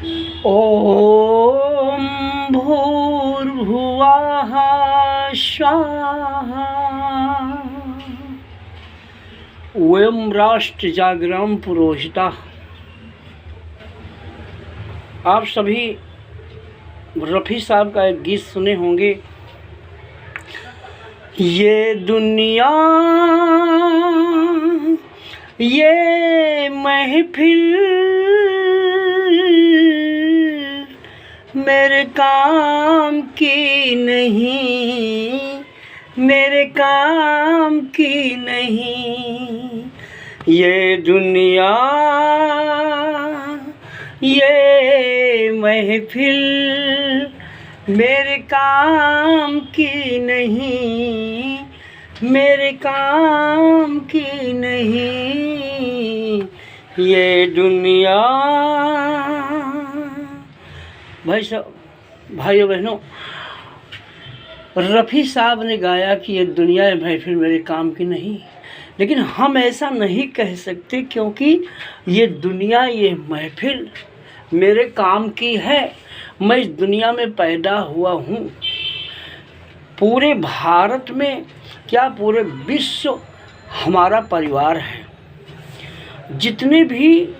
ॐ भूर्भुवः स्वः। वयं राष्ट्र जागरण पुरोहिता। आप सभी रफ़ी साहब का एक गीत सुने होंगे। ये दुनिया ये महफिल मेरे काम की नहीं, मेरे काम की नहीं। ये दुनिया ये महफिल मेरे काम की नहीं, मेरे काम की नहीं। ये दुनिया भाइयों बहनों, रफ़ी साहब ने गाया कि ये दुनिया ये महफिल मेरे काम की नहीं, लेकिन हम ऐसा नहीं कह सकते क्योंकि ये दुनिया ये महफिल मेरे काम की है। मैं इस दुनिया में पैदा हुआ हूँ। पूरे भारत में क्या पूरे विश्व हमारा परिवार है। जितने भी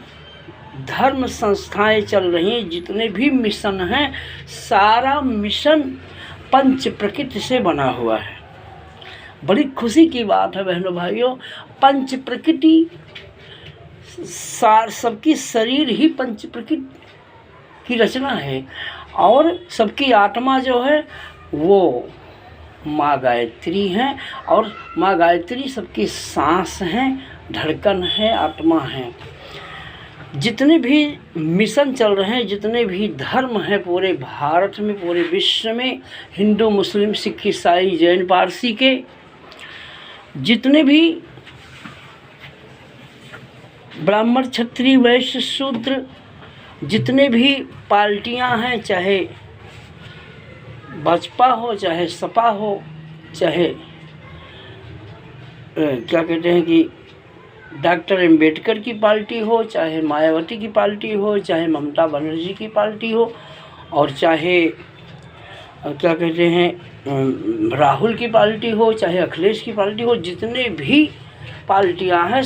धर्म संस्थाएं चल रही हैं, जितने भी मिशन हैं, सारा मिशन पंच प्रकृति से बना हुआ है। बड़ी खुशी की बात है बहनों भाइयों, पंच प्रकृति सबकी शरीर ही पंच प्रकृति की रचना है और सबकी आत्मा जो है वो माँ गायत्री है और माँ गायत्री सबकी सांस हैं, धड़कन है, आत्मा है। जितने भी मिशन चल रहे हैं, जितने भी धर्म हैं पूरे भारत में, पूरे विश्व में, हिंदू मुस्लिम सिख ईसाई जैन पारसी के जितने भी ब्राह्मण क्षत्रिय वैश्य शूद्र जितने भी पार्टियां हैं, चाहे भाजपा हो, चाहे सपा हो, चाहे क्या कहते हैं कि डॉक्टर अम्बेडकर की पार्टी हो, चाहे मायावती की पार्टी हो, चाहे ममता बनर्जी की पार्टी हो, और चाहे क्या कहते हैं राहुल की पार्टी हो, चाहे अखिलेश की पार्टी हो, जितने भी पार्टियां हैं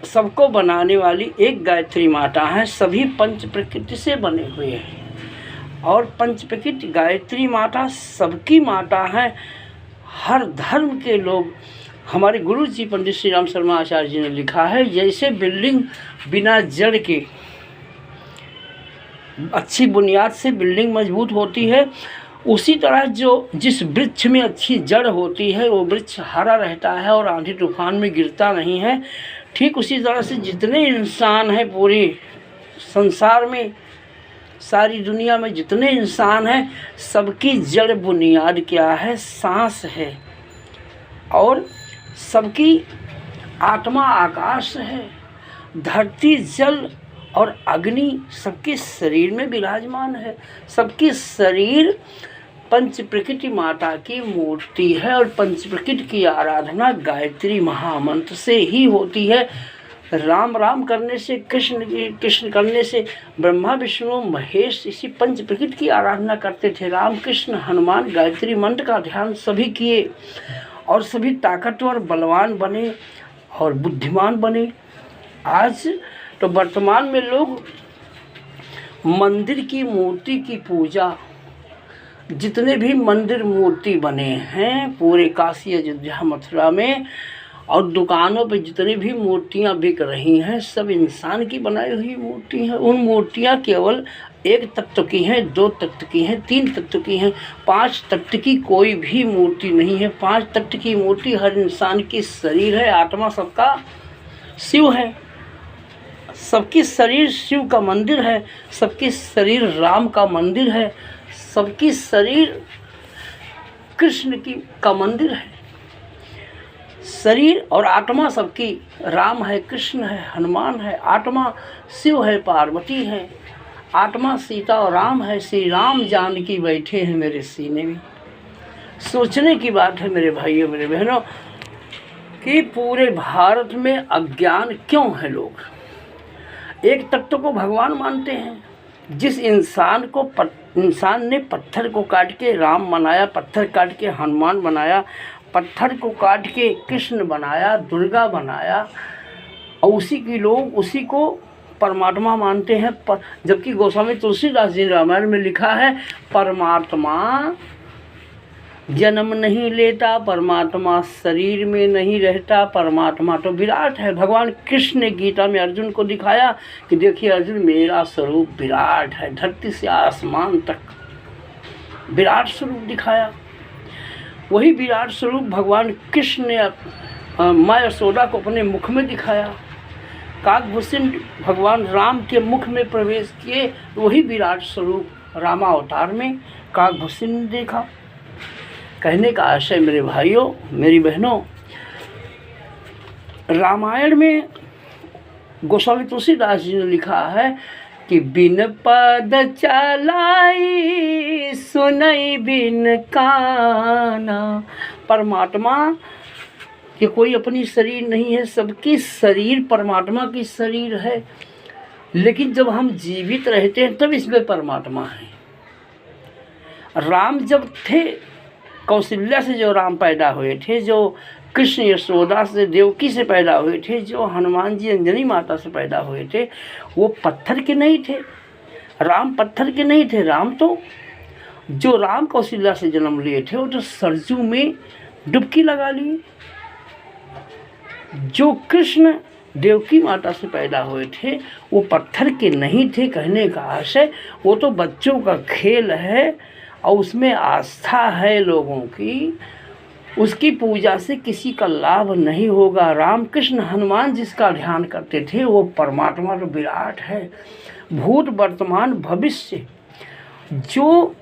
सबको बनाने वाली एक गायत्री माता है। सभी पंच प्रकृति से बने हुए हैं और पंच प्रकृति गायत्री माता सबकी माता है। हर धर्म के लोग, हमारे गुरु जी पंडित श्री राम शर्मा आचार्य जी ने लिखा है, जैसे बिल्डिंग बिना जड़ के अच्छी बुनियाद से बिल्डिंग मजबूत होती है, उसी तरह जिस वृक्ष में अच्छी जड़ होती है वो वृक्ष हरा रहता है और आंधी तूफान में गिरता नहीं है। ठीक उसी तरह से जितने इंसान हैं पूरे संसार में, सारी दुनिया में जितने इंसान हैं, सबकी जड़ बुनियाद क्या है? सांस है। और सबकी आत्मा आकाश है। धरती जल और अग्नि सबके शरीर में विराजमान है। सबकी शरीर पंच प्रकृति माता की मूर्ति है और पंच प्रकृति की आराधना गायत्री महामंत्र से ही होती है। राम राम करने से, कृष्ण करने से ब्रह्मा विष्णु महेश इसी पंच प्रकृति की आराधना करते थे। राम कृष्ण हनुमान गायत्री मंत्र का ध्यान सभी किए और सभी ताकतवर बलवान बने और बुद्धिमान बने। आज तो वर्तमान में लोग मंदिर की मूर्ति की पूजा, जितने भी मंदिर मूर्ति बने हैं पूरे काशी अयोध्या मथुरा में, और दुकानों पे जितनी भी मूर्तियां बिक रही हैं, सब इंसान की बनाई हुई मूर्ति हैं। उन मूर्तियां केवल एक तत्व की हैं, दो तत्व की हैं, तीन तत्व की हैं, पांच तत्व की कोई भी मूर्ति नहीं है। पांच तत्व की मूर्ति हर इंसान की शरीर है, आत्मा सबका शिव है। सबकी शरीर शिव का मंदिर है, सबकी शरीर राम का मंदिर है, सबकी शरीर कृष्ण का मंदिर है। शरीर और आत्मा सबकी राम है, कृष्ण है, हनुमान है, आत्मा शिव है, पार्वती है, आत्मा सीता और राम है। श्री राम जानकी बैठे हैं मेरे सीने में। सोचने की बात है मेरे भाइयों मेरे बहनों कि पूरे भारत में अज्ञान क्यों है। लोग एक तत्व को भगवान मानते हैं। जिस इंसान ने पत्थर को काट के राम बनाया, पत्थर काट के हनुमान बनाया, पत्थर को काट के कृष्ण बनाया, दुर्गा बनाया, और उसी को परमात्मा मानते हैं। जबकि गोस्वामी तुलसीदास जी ने रामायण में लिखा है, परमात्मा जन्म नहीं लेता, परमात्मा शरीर में नहीं रहता, परमात्मा तो विराट है। भगवान कृष्ण ने गीता में अर्जुन को दिखाया कि देखिए अर्जुन, मेरा स्वरूप विराट है, धरती से आसमान तक विराट स्वरूप दिखाया। वही विराट स्वरूप भगवान कृष्ण ने माँ यशोदा को अपने मुख में दिखाया। काकभूषण भगवान राम के मुख में प्रवेश किए, तो वही विराट स्वरूप रामावतार में काकभूषण ने देखा। कहने का आशय मेरे भाइयों, मेरी बहनों, रामायण में गोस्वामी तुलसीदास जी ने लिखा है कि बिन पद चलाई सुनई बिन काना। परमात्मा कि कोई अपनी शरीर नहीं है, सबकी शरीर परमात्मा की शरीर है। लेकिन जब हम जीवित रहते हैं तब इसमें परमात्मा है। राम जब थे, कौशल्या से जो राम पैदा हुए थे, जो कृष्ण यशोदा से देवकी से पैदा हुए थे, जो हनुमान जी अंजनी माता से पैदा हुए थे, वो पत्थर के नहीं थे। राम पत्थर के नहीं थे। राम तो जो राम कौशल्या से जन्म लिए थे वो तो सरजू में डुबकी लगा लिए। जो कृष्ण देवकी माता से पैदा हुए थे वो पत्थर के नहीं थे। कहने का आशय वो तो बच्चों का खेल है और उसमें आस्था है लोगों की, उसकी पूजा से किसी का लाभ नहीं होगा। राम कृष्ण हनुमान जिसका ध्यान करते थे वो परमात्मा तो विराट है। भूत वर्तमान भविष्य जो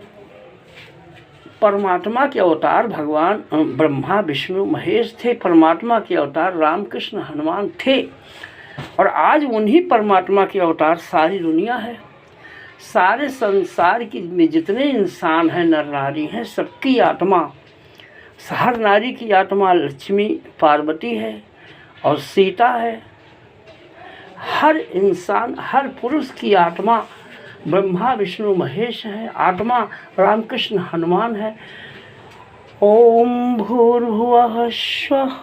परमात्मा के अवतार भगवान ब्रह्मा विष्णु महेश थे, परमात्मा के अवतार राम कृष्ण हनुमान थे, और आज उन्हीं परमात्मा के अवतार सारी दुनिया है। सारे संसार की में जितने इंसान हैं, नर नारी हैं, सबकी आत्मा, हर नारी की आत्मा लक्ष्मी पार्वती है और सीता है। हर इंसान, हर पुरुष की आत्मा ब्रह्मा विष्णु महेश है, आत्मा रामकृष्ण हनुमान है। ओम भूर्भुवः स्वः।